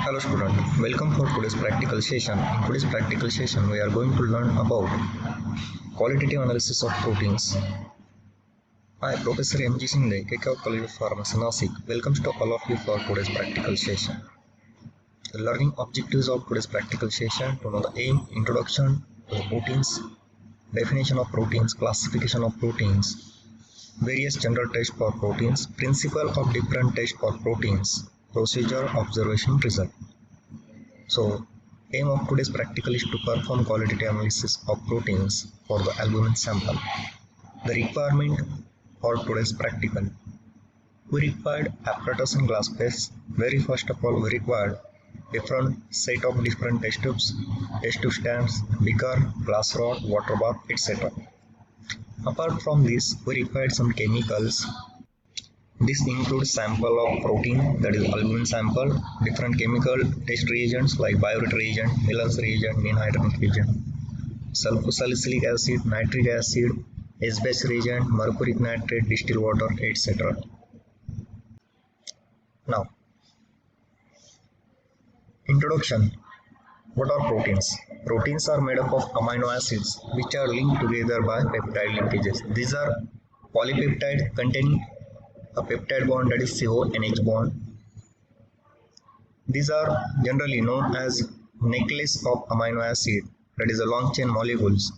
Hello student, welcome for today's practical session. In today's practical session, we are going to learn about qualitative analysis of proteins. I, Professor M.G. Singh, KK College of Pharmacy, Nasik, welcomes to all of you for today's practical session. The learning objectives of today's practical session: to know the aim, introduction to the proteins, definition of proteins, classification of proteins, various general tests for proteins, principle of different tests for proteins, procedure, observation, result. So, aim of today's practical is to perform qualitative analysis of proteins for the albumin sample. The requirement for today's practical: we required apparatus and glass plates. Very first of all, we required different set of different test tubes stands, beaker, glass rod, water bath, etc. Apart from this, we required some chemicals. This includes sample of protein, that is albumin sample, different chemical test reagents like biuret reagent, Miller's reagent, mean hydronic reagent, sulfosalicylic acid, nitric acid, S-base reagent, mercuric nitrate, distilled water, etc. Now, introduction. What are proteins? Proteins are made up of amino acids which are linked together by peptide linkages. These are polypeptide containing a peptide bond, that is CONH bond. These are generally known as necklace of amino acid, that is a long chain molecules.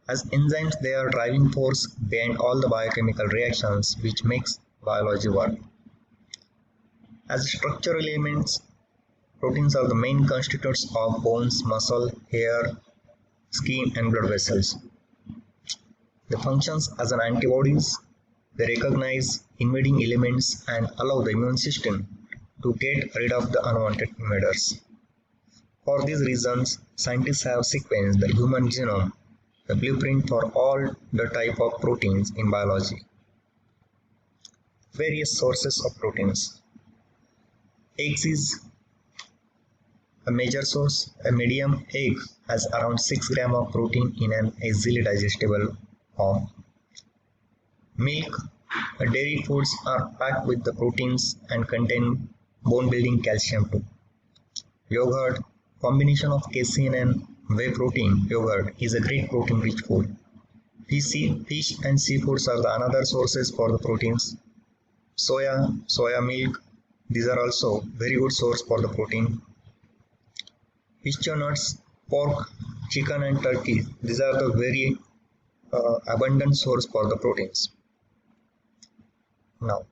As enzymes, they are driving force behind all the biochemical reactions which makes biology work. As structural elements, proteins are the main constituents of bones, muscle, hair, skin and blood vessels. They functions as an antibodies. They recognize invading elements and allow the immune system to get rid of the unwanted invaders. For these reasons, scientists have sequenced the human genome, the blueprint for all the type of proteins in biology. Various sources of proteins. Eggs is a major source. A medium egg has around 6 grams of protein in an easily digestible form. Milk, dairy foods are packed with the proteins and contain bone building calcium too. Yogurt, combination of casein and whey protein yogurt is a great protein rich food. Fish and seafoods are the another sources for the proteins. Soya milk, these are also very good source for the protein. Pistachio nuts, pork, chicken and turkey, these are the very abundant source for the proteins. Now,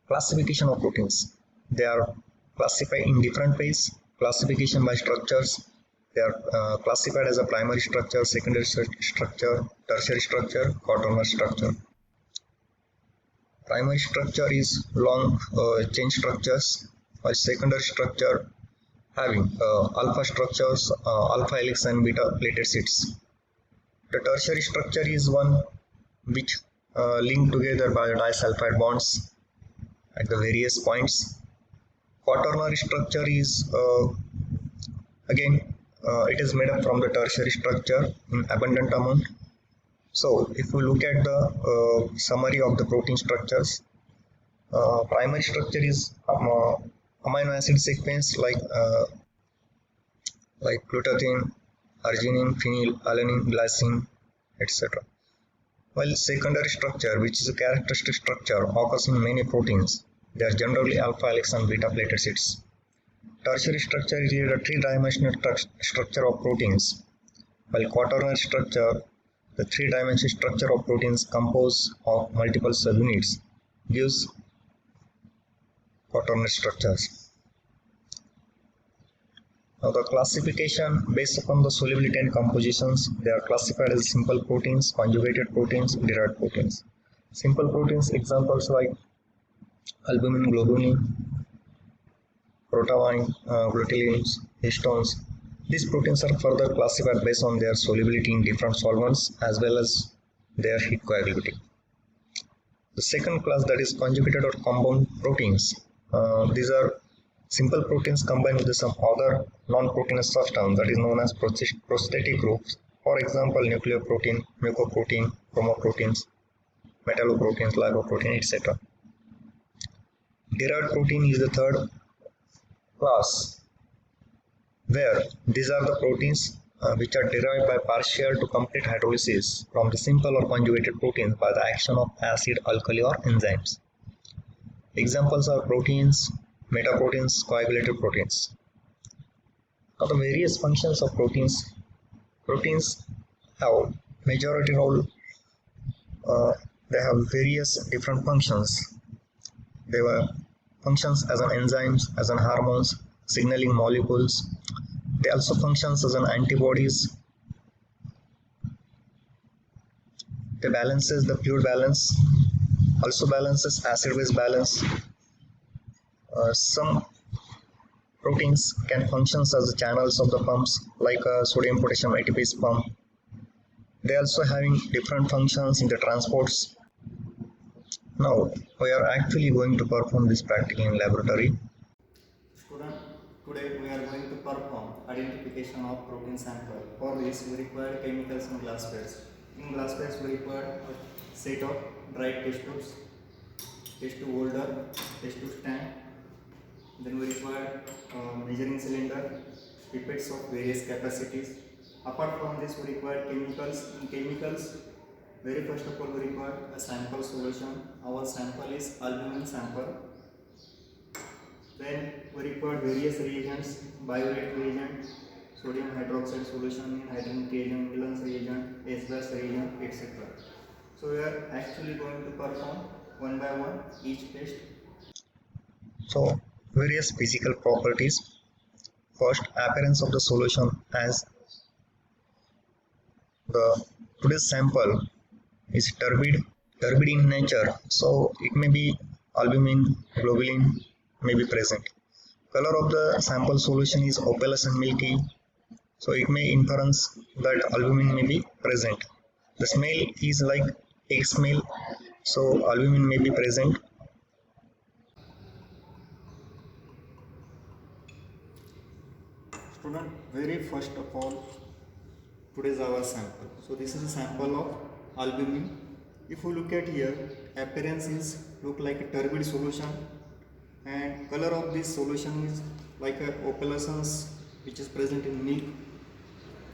classification of proteins. They are classified in different ways. Classification by structures. They are classified as a primary structure, secondary structure, tertiary structure, quaternary structure. Primary structure is long chain structures, while secondary structure having alpha structures, alpha helix and beta plated sheets. The tertiary structure is one which linked together by disulfide bonds at the various points. Quaternary structure is it is made up from the tertiary structure in abundant amount. So if we look at the summary of the protein structures, primary structure is amino acid sequence like glutathione, arginine, phenyl, alanine, glycine, etc. While secondary structure, which is a characteristic structure, occurs in many proteins. They are generally alpha helix and beta plated sheets. Tertiary structure is a three-dimensional structure of proteins, while quaternary structure, the three-dimensional structure of proteins composed of multiple subunits, gives quaternary structures. Now the classification based upon the solubility and compositions, they are classified as simple proteins, conjugated proteins, derived proteins. Simple proteins examples like albumin, globulin, protamine, gluteins, histones. These proteins are further classified based on their solubility in different solvents as well as their heat coagulability. The second class, that is conjugated or compound proteins. These are simple proteins combined with some other non-proteinous substance that is known as prosthetic groups. For example, nucleoprotein, mucoprotein, chromoproteins, metalloproteins, lipoprotein, etc. Derived protein is the third class, where these are the proteins which are derived by partial to complete hydrolysis from the simple or conjugated proteins by the action of acid, alkali, or enzymes. Examples are proteins, metaproteins, coagulated proteins. Now, the various functions of proteins. Proteins have majority role. Uh, they have various different functions. They were functions as an enzymes, as an hormones, signaling molecules. They also functions as an antibodies. They balances the fluid balance, also balances acid-base balance. Some proteins can function as the channels of the pumps, like a sodium potassium ATPase pump. They also having different functions in the transports. Now we are actually going to perform this practical in laboratory. Student, today we are going to perform identification of protein sample. For this we require chemicals and glasswares. In glasswares we require a set of dry test tubes, test tube holder, test tube stand. Then we require a measuring cylinder, pipettes of various capacities. Apart from this we require chemicals. In chemicals, very first of all we require a sample solution. Our sample is albumin sample. Then we require various reagents, biorate reagent, sodium hydroxide solution in hydrogen reagent, Milans reagent, S-gas reagent, etc. So we are actually going to perform one by one each test. So various physical properties. First, appearance of the solution as the today's sample is turbid in nature, so it may be albumin, globulin may be present. Color of the sample solution is opalescent and milky, so it may inference that albumin may be present. The smell is like egg smell, so albumin may be present. Student, very first of all, today's our sample. So this is a sample of albumin. If you look at here, appearance is look like a turbid solution, and color of this solution is like a opalescence which is present in milk.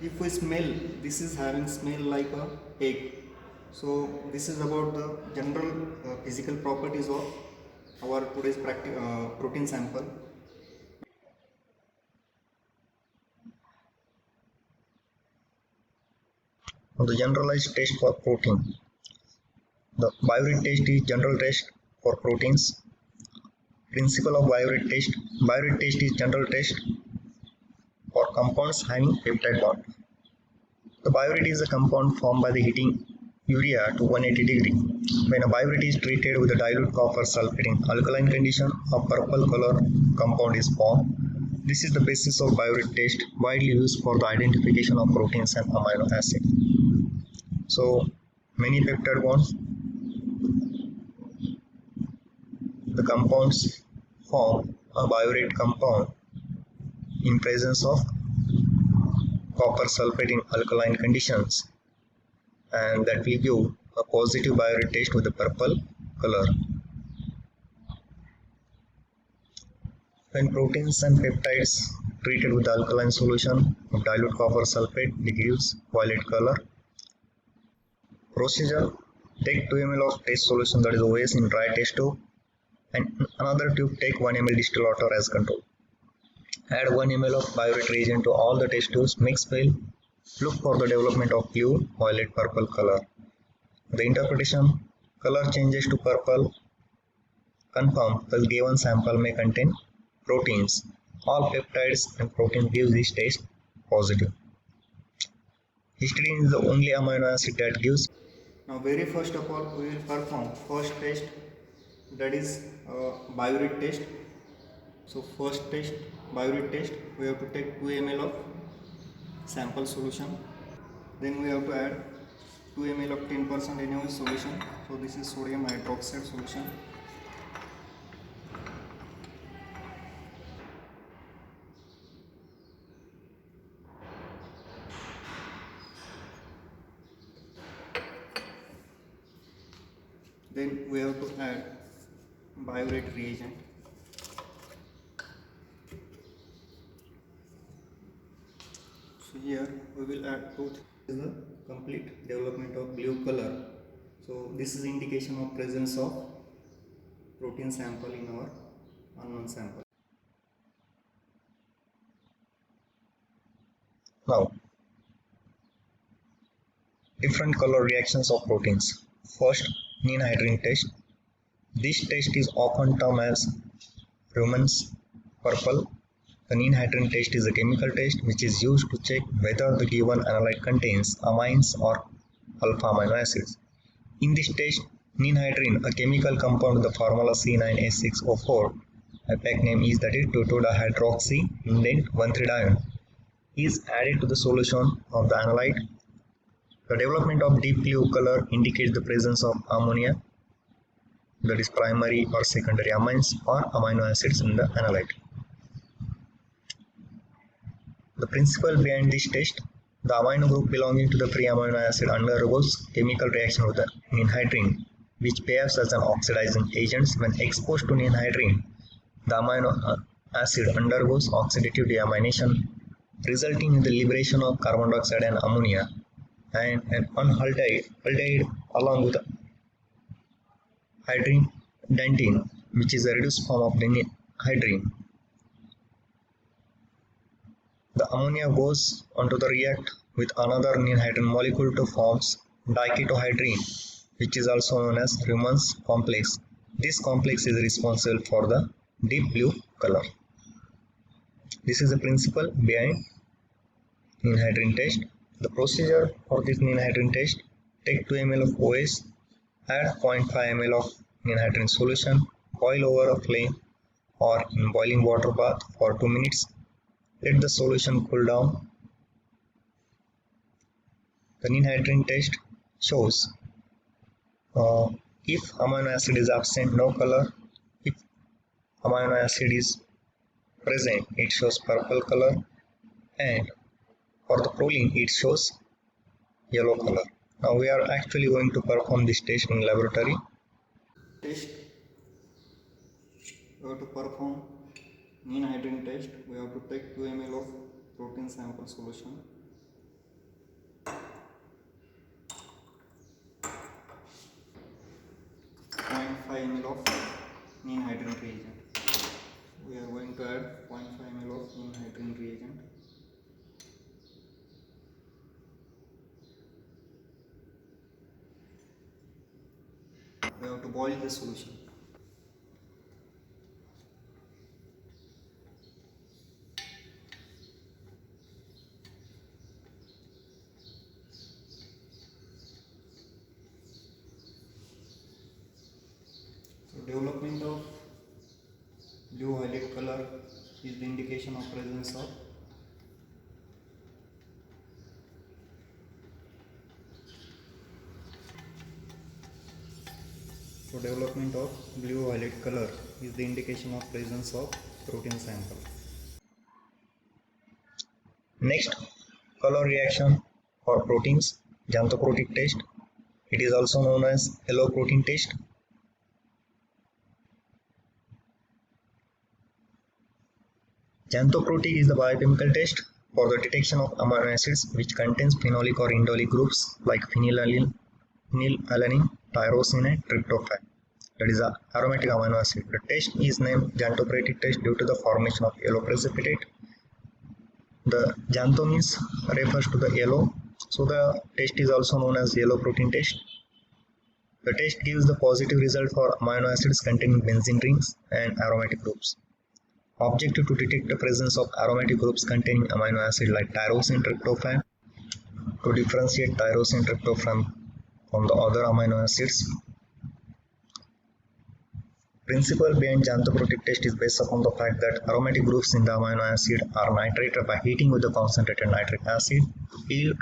If we smell, this is having smell like a egg. So this is about the general physical properties of our today's protein sample. The generalized test for protein. The biorate test is general test for proteins. Principle of biorate test. Biorate test is general test for compounds having peptide bond. The biorate is a compound formed by the heating urea to 180 degree. When a biorate is treated with a dilute copper sulfate in alkaline condition, a purple color compound is formed. This is the basis of biorate test, widely used for the identification of proteins and amino acids. So many peptide bonds, the compounds form a biorate compound in presence of copper sulfate in alkaline conditions, and that will give a positive biorate test with a purple color. When proteins and peptides treated with alkaline solution of dilute copper sulfate, it gives violet color. Procedure: take 2 ml of test solution, that is OS, in dry test tube, and another tube take 1 ml distilled water as control. Add 1 ml of biorate reagent to all the test tubes, mix well, look for the development of blue, violet, purple color. The interpretation: color changes to purple confirm the given sample may contain proteins. All peptides and proteins give this test positive. Histidine is the only amino acid that gives. Now very first of all we will perform first test, that is biorate test. So first test, biorate test, we have to take 2 ml of sample solution. Then we have to add 2 ml of 10% NaOH solution. So this is sodium hydroxide solution. Then we have to add biorate reagent. So here we will add two. This is the complete development of blue color. So this is indication of presence of protein sample in our unknown sample. Now, different color reactions of proteins. First, Nien-Hydrin test. This test is often termed as Raman's purple. The Nien-Hydrin test is a chemical test which is used to check whether the given analyte contains amines or alpha amino acids. In this test, Nien-Hydrin, a chemical compound with the formula C9H6O4, a pack name is that is 2,2-dihydroxy indent 1,3-dione, is added to the solution of the analyte. The development of deep blue color indicates the presence of ammonia, that is primary or secondary amines or amino acids in the analyte. The principle behind this test, the amino group belonging to the free amino acid undergoes chemical reaction with the Nien-Hydrin, which behaves as an oxidizing agent. When exposed to Nien-Hydrin, the amino acid undergoes oxidative deamination, resulting in the liberation of carbon dioxide and ammonia, and an aldehyde along with hydrin dentine, which is a reduced form of hydrin. The ammonia goes on to react with another Nien-Hydrin molecule to forms diketohydrin, which is also known as Raman's complex. This complex is responsible for the deep blue color. This is the principle behind Nien-Hydrin test. The procedure for this Nien-Hydrin test: take 2 ml of OS, add 0.5 ml of Nien-Hydrin solution, boil over a flame or in boiling water bath for 2 minutes. Let the solution cool down. The Nien-Hydrin test shows if amino acid is absent, no color. If amino acid is present, it shows purple color, and for the proline it shows yellow color. Now we are actually going to perform this test in laboratory. Test. We have to perform Nien-Hydrin test. We have to take 2 ml of protein sample solution. .5 ml of Nien-Hydrin reagent. We are going to add 0.5 ml of Nien-Hydrin reagent. We have to boil the solution. So development of blue violet color is the indication of presence of development of blue violet color is the indication of presence of protein sample. Next, color reaction for proteins, xanthoprotic test. It is also known as yellow protein test. Xanthoprotic is the biochemical test for the detection of amino acids which contains phenolic or indolic groups like phenylalanine, tyrosine, and tryptophan. That is an aromatic amino acid. The test is named xanthoprotic test due to the formation of yellow precipitate. The xantho means refers to the yellow, so the test is also known as yellow protein test. The test gives the positive result for amino acids containing benzene rings and aromatic groups. Objective to detect the presence of aromatic groups containing amino acid like tyrosine, tryptophan, to differentiate tyrosine, tryptophan from the other amino acids. Principle behind xanthoprotic test is based upon the fact that aromatic groups in the amino acid are nitrated by heating with the concentrated nitric acid to yield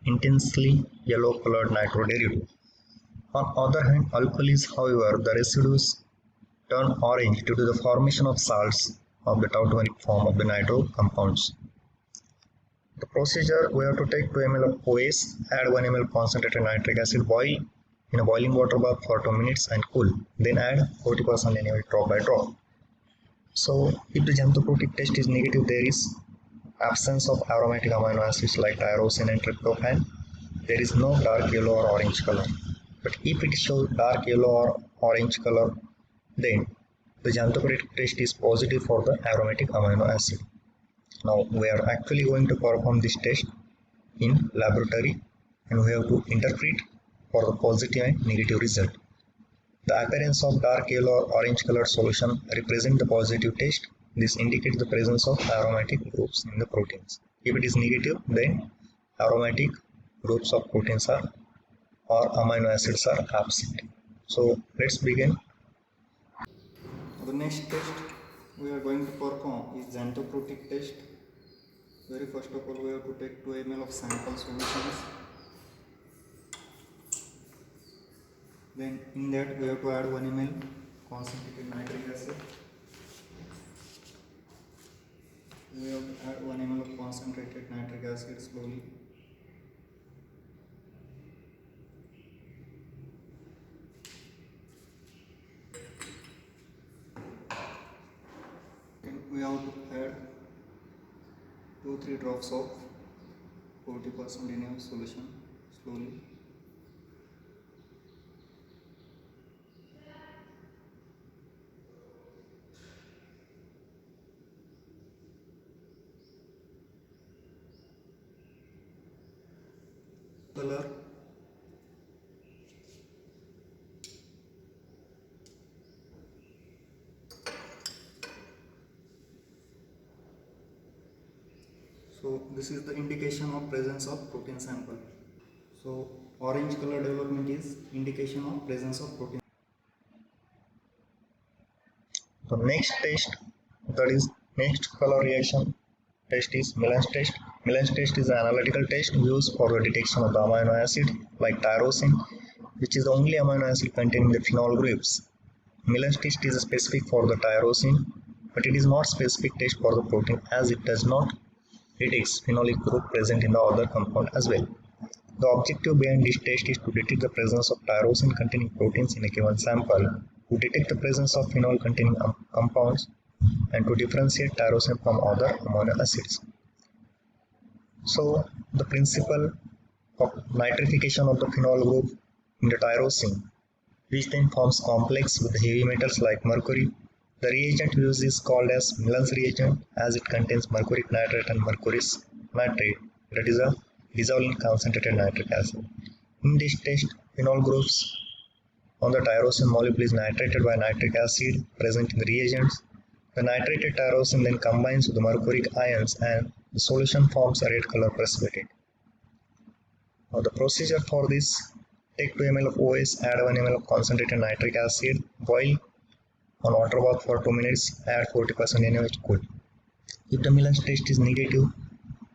intensely yellow colored nitro derivative. On other hand, alkalis, however, the residues turn orange due to the formation of salts of the tautomeric form of the nitro compounds. The procedure: we have to take 2 ml of OS, add 1 ml concentrated nitric acid, boil in a boiling water bath for 2 minutes and cool. Then add 40% NaOH drop by drop. So if the xanthoprotic test is negative, there is absence of aromatic amino acids like tyrosine and tryptophan, there is no dark yellow or orange color. But if it shows dark yellow or orange color, then the xanthoprodic test is positive for the aromatic amino acid. Now we are actually going to perform this test in laboratory and we have to interpret for the positive and negative result. The appearance of dark yellow or orange colored solution represents the positive test. This indicates the presence of aromatic groups in the proteins. If it is negative, then aromatic groups of proteins are or amino acids are absent. So let's begin. The next test we are going to perform is xanthoprotic test. Very first of all, we have to take 2 ml of sample solutions. Then in that we have to add 1 ml concentrated nitric acid. We have to add 1 ml of concentrated nitric acid slowly. Then we have to add 2-3 drops of 40% in a solution slowly. Color. So this is the indication of presence of protein sample. So orange color development is indication of presence of protein. The next test, that is next color reaction test, is Millen's test. Millen's test is an analytical test used for the detection of the amino acid like tyrosine, which is the only amino acid containing the phenol groups. Millen's test is specific for the tyrosine, but it is not specific test for the protein as it does not detect phenolic group present in the other compound as well. The objective behind this test is to detect the presence of tyrosine containing proteins in a given sample, to detect the presence of phenol containing compounds, and to differentiate tyrosine from other amino acids. So the principle of nitrification of the phenol group in the tyrosine, which then forms complex with heavy metals like mercury. The reagent used is called as Millen's reagent as it contains mercuric nitrate and mercurous nitrate, that is a dissolved in concentrated nitric acid. In this test, phenol groups on the tyrosine molecule is nitrated by nitric acid present in the reagents. The nitrated tyrosine then combines with the mercuric ions and the solution forms a red color precipitate. Now the procedure for this: take 2 ml of OS, add 1 ml of concentrated nitric acid, boil on water bath for 2 minutes, add 40% NaOH, cool. If the Millen's test is negative,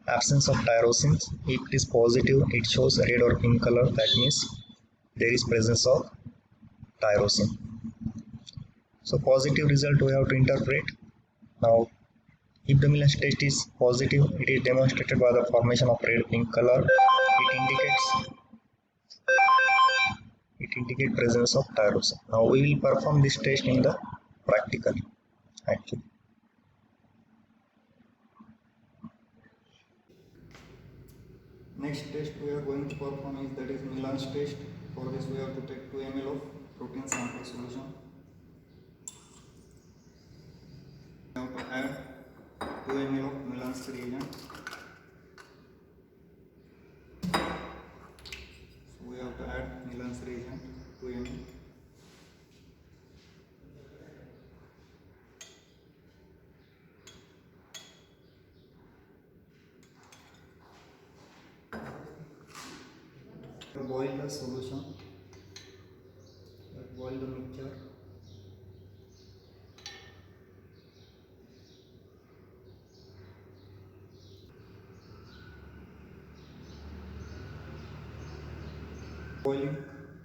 absence of tyrosines. If it is positive, it shows a red or pink color, that means there is presence of tyrosine. So positive result we have to interpret. Now if the Millen's test is positive, it is demonstrated by the formation of red pink color. It indicates presence of tyrosine. Now we will perform this test in the practical actually. Next test we are going to perform is that is Millen's test. For this we have to take 2 ml of protein sample solution. We have to add 2 ml of Millen's reagent. So we have to add Millen's reagent 2 ml. Boil the solution, boil the mixture. Boiling,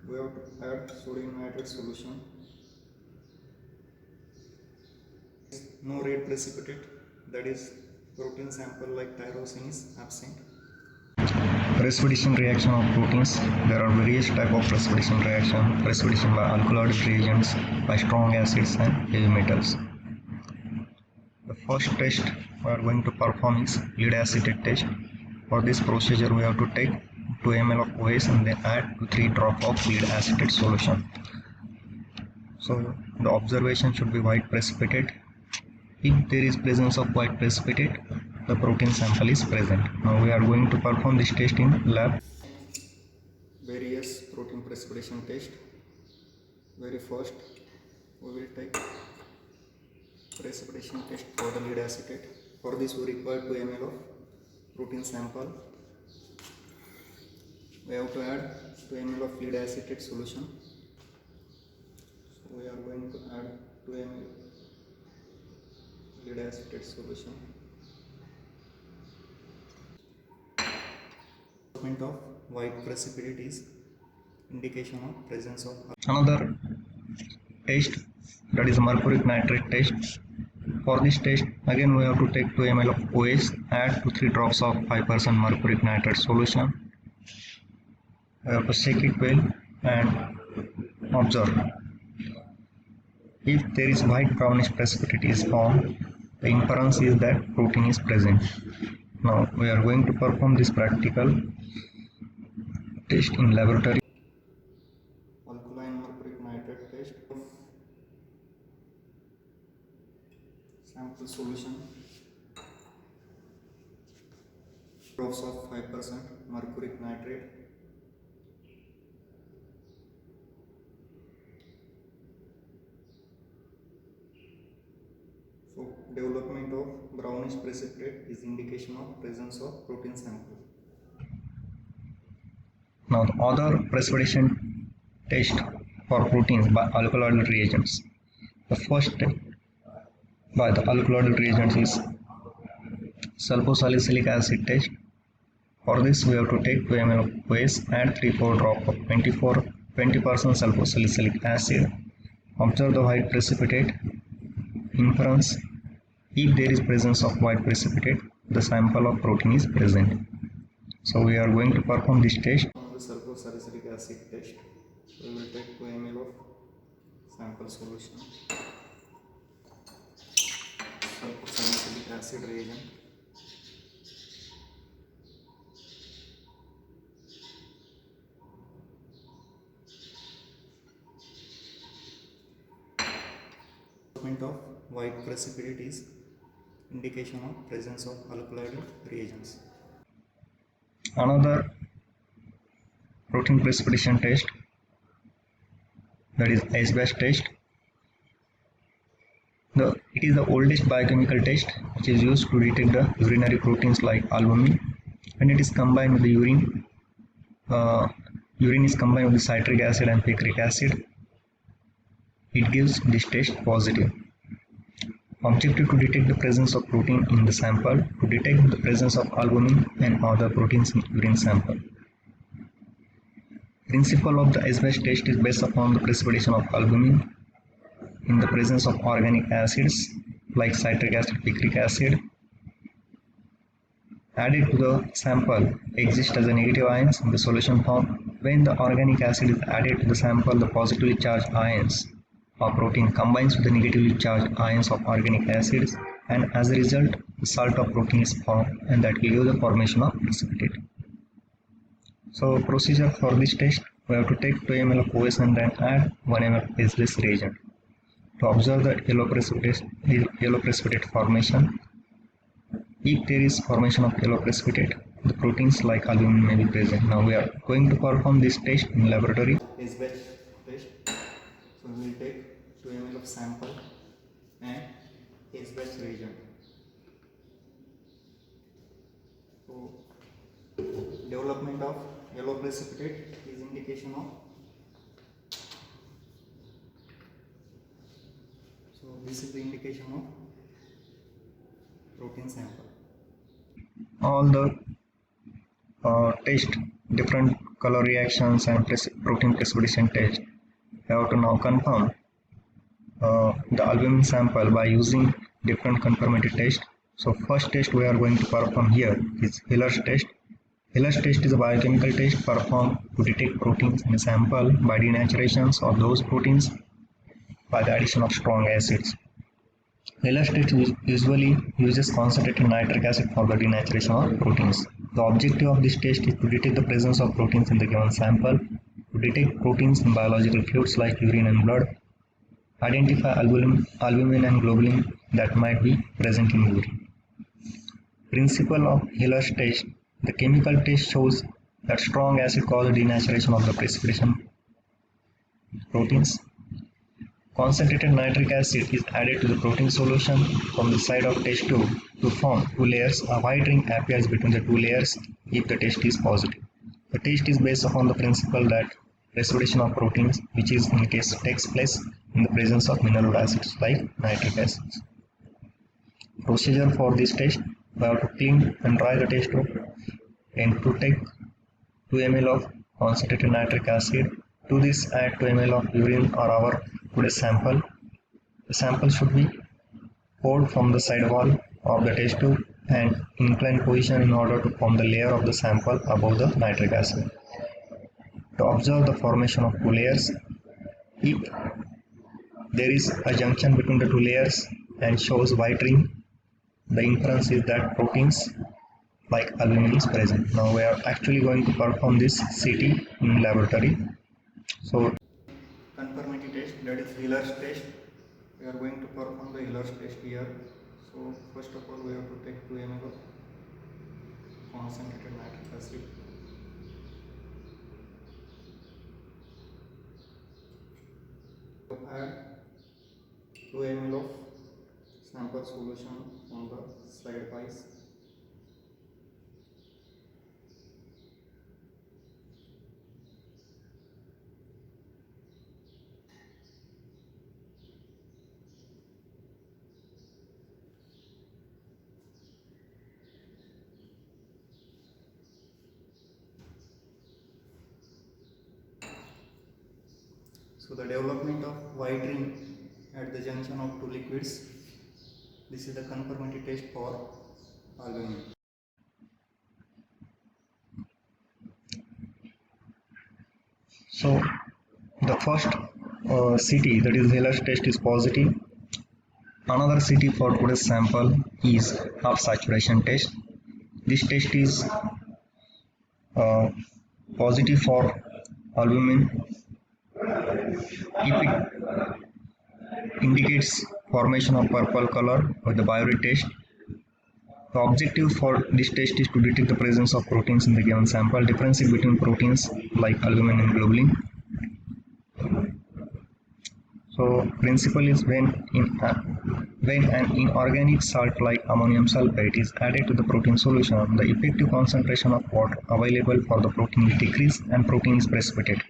we have to add sodium nitrate solution. No red precipitate, that is protein sample like tyrosine is absent. Precipitation reaction of proteins. There are various types of precipitation reaction. Precipitation by alkaloid reagents, by strong acids and heavy metals. The first test we are going to perform is lead acetate test. For this procedure we have to take 2 ml of OS and then add 3 drops of lead acetate solution. So the observation should be white precipitate. If there is presence of white precipitate, the protein sample is present. Now we are going to perform this test in lab. Various protein precipitation test. Very first we will take precipitation test for the lead acetate. For this we require 2 ml of protein sample. We have to add 2 ml of lead acetate solution. So we are going to add 2 ml lead acetate solution. Development of white precipitate is indication of presence of Another test, that is mercuric nitrate test. For this test again we have to take 2 ml of OS, add 2-3 drops of 5% mercuric nitrate solution. We have to shake it well and observe. If there is white brownish precipitate is formed, the inference is that protein is present. Now we are going to perform this practical test in laboratory. alkaline mercuric nitrate test of sample solution, drops of 5% mercuric nitrate. So development of brownish precipitate is indication of presence of protein sample. Now the other precipitation test for proteins by alkaloidal reagents. The first by the alkaloidal reagents is sulfosalicylic acid test. For this we have to take 2 ml of OS, add 3-4 drops of 20% sulfosalicylic acid. Observe the white precipitate. Inference: if there is presence of white precipitate, the sample of protein is present. So we are going to perform this test. On the sulfosalicylic acid test, we will take 2 ml of sample solution. Sulfosalicylic acid reagent. Development of white precipitate is indication of presence of alkaloidal reagents. Another protein precipitation test, that is S-batch test. It is the oldest biochemical test which is used to detect the urinary proteins like albumin. When it is combined with the urine, urine is combined with the citric acid and picric acid, it gives this test positive. Objective: to detect the presence of protein in the sample, to detect the presence of albumin and other proteins in urine sample. Principle of the S-batch test is based upon the precipitation of albumin in the presence of organic acids like citric acid, picric acid, added to the sample exist as a negative ions in the solution form. When the organic acid is added to the sample, the positively charged ions of protein combines with the negatively charged ions of organic acids, and as a result the salt of protein is formed, and that will give the formation of precipitate. So procedure for this test: we have to take 2 ml of OS and then add 1 ml of S-base reagent. To observe the yellow precipitate formation. If there is formation of yellow precipitate, the proteins like albumin may be present. Now we are going to perform this test in laboratory. S-batch test. So we will take 2 ml of sample and S-batch reagent. So development of yellow precipitate is indication of. So this is the indication of protein sample. All the test, different color reactions and protein precipitation test, we have to now confirm the albumin sample by using different confirmatory test. So first test we are going to perform here is Hiller's test. Hiller's test is a biochemical test performed to detect proteins in a sample by denaturations of those proteins by the addition of strong acids. Heller test usually uses concentrated nitric acid for the denaturation of proteins. The objective of this test is to detect the presence of proteins in the given sample, to detect proteins in biological fluids like urine and blood, identify albumin and globulin that might be present in urine. Principle of Heller's test. The chemical test shows that strong acid causes denaturation of the precipitation proteins. Concentrated nitric acid is added to the protein solution from the side of test tube to form two layers. A white ring appears between the two layers if the test is positive. The test is based upon the principle that precipitation of proteins, which is in case takes place in the presence of mineral acids like nitric acid. Procedure for this test: we have to clean and dry the test tube and to take 2 ml of concentrated nitric acid. To this, add 2 ml of urine or our today's sample. The sample should be poured from the side wall of the test tube and inclined position in order to form the layer of the sample above the nitric acid. To observe the formation of two layers, if there is a junction between the two layers and shows white ring, the inference is that proteins like albumin is present. Now we are actually going to perform this CT in laboratory. So Conformity test, that is Hiller's test. We are going to perform the Hiller's test here. So first of all we have to take 2 ml of concentrated nitric acid. Add 2 ml of sample solution on the slide wise. So the development of white ring at the junction of two liquids. This is the conformity test for albumin. So the first CT, that is Heller's test, is positive. Another CT for today's sample is half saturation test. This test is positive for albumin if it indicates formation of purple color with the Biuret test. The objective for this test is to detect the presence of proteins in the given sample, differentiate between proteins like albumin and globulin. So principle is when an inorganic salt like ammonium sulfate is added to the protein solution, the effective concentration of water available for the protein is decreased and protein is precipitated.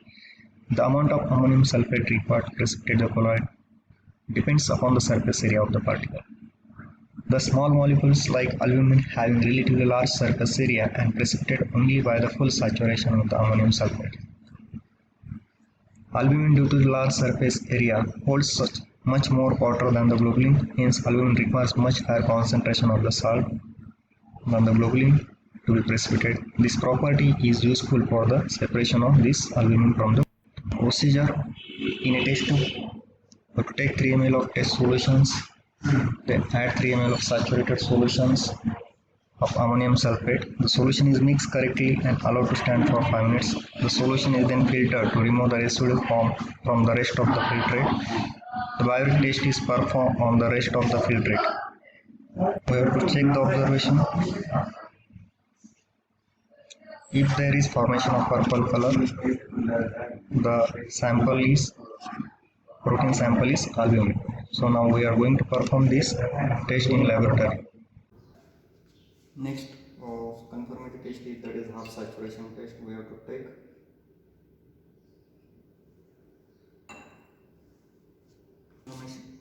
The amount of ammonium sulfate required to precipitate the colloid depends upon the surface area of the particle. The small molecules like albumin having relatively large surface area and precipitate only by the full saturation of the ammonium sulfate. Albumin, due to the large surface area, holds such much more water than the globulin, hence albumin requires much higher concentration of the salt than the globulin to be precipitated. This property is useful for the separation of this albumin from the procedure. In a test tube, to take 3 ml of test solutions, then add 3 ml of saturated solutions of ammonium sulfate. The solution is mixed correctly and allowed to stand for 5 minutes. The solution is then filtered to remove the residual foam from the rest of the filtrate. The Biuret test is performed on the rest of the filtrate. We have to check the observation. If there is formation of purple color, the sample is protein sample is albumin. So now we are going to perform this test in laboratory. Next of conformity test is that is half saturation test. We have to take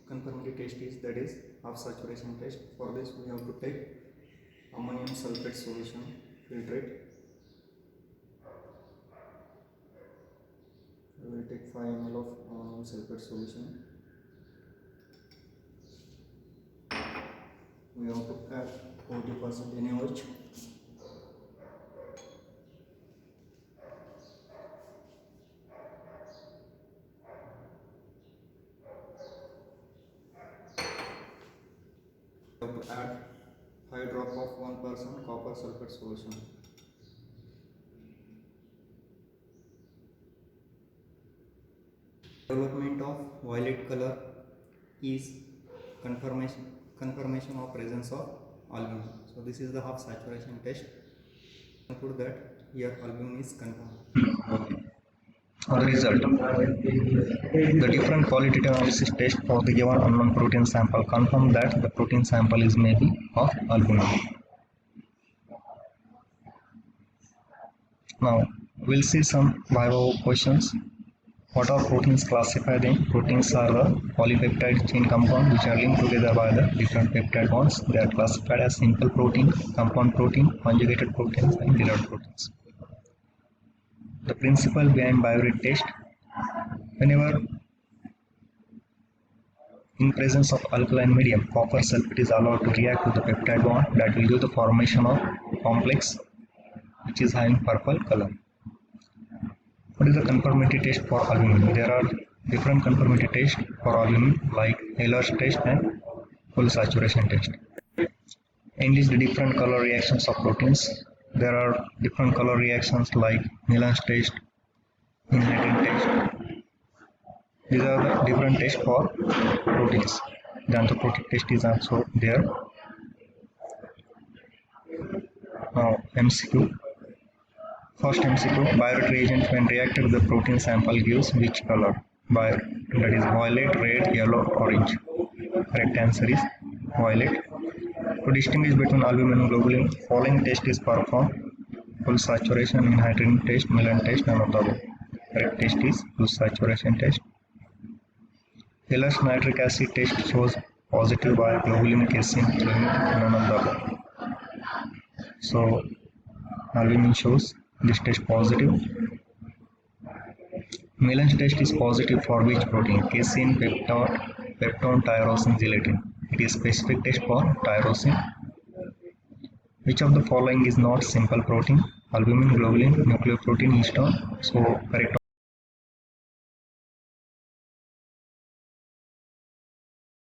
conformity test is that is half saturation test. For this we have to take ammonium sulfate solution, filtrate. We will take 5 ml of ammonium sulfate solution. We have to add 40% NaOH. of 1% copper sulfate solution. Development of violet color is confirmation of presence of albumin. So this is the half saturation test. Conclude that here albumin is confirmed. The result. The different qualitative analysis test for the given unknown protein sample confirm that the protein sample is maybe of albumin. Now we'll see some viva questions. What are proteins classified in? Proteins are the polypeptide chain compound which are linked together by the different peptide bonds. They are classified as simple protein, compound protein, conjugated proteins, and derived proteins. The principle behind biuret test: whenever in presence of alkaline medium, copper sulfate is allowed to react with the peptide bond that will give the formation of complex which is having purple color. What is the conformity test for albumin? There are different conformity tests for albumin like Ehler's test and full saturation test. Enlist the different color reactions of proteins. There are different color reactions like Milan's test, Inheritance test. These are the different tests for proteins. The anthropotic test is also there. Now MCQ. First MCQ, biuret reagent when reacted with the protein sample gives which color? Biuret, that is violet, red, yellow, orange. Correct answer is violet. To distinguish between albumin and globulin, following test is performed: full saturation, Inheritance test, Milan test, none of the above. Correct test is full saturation test. Ehler's nitric acid test shows positive by globulin, casein, none of the above. So albumin shows this test positive. Milan's test is positive for which protein? Casein, peptone, tyrosine, gelatin. It is specific test for tyrosine. Which of the following is not simple protein? Albumin, globulin, nucleoprotein, histone. So correct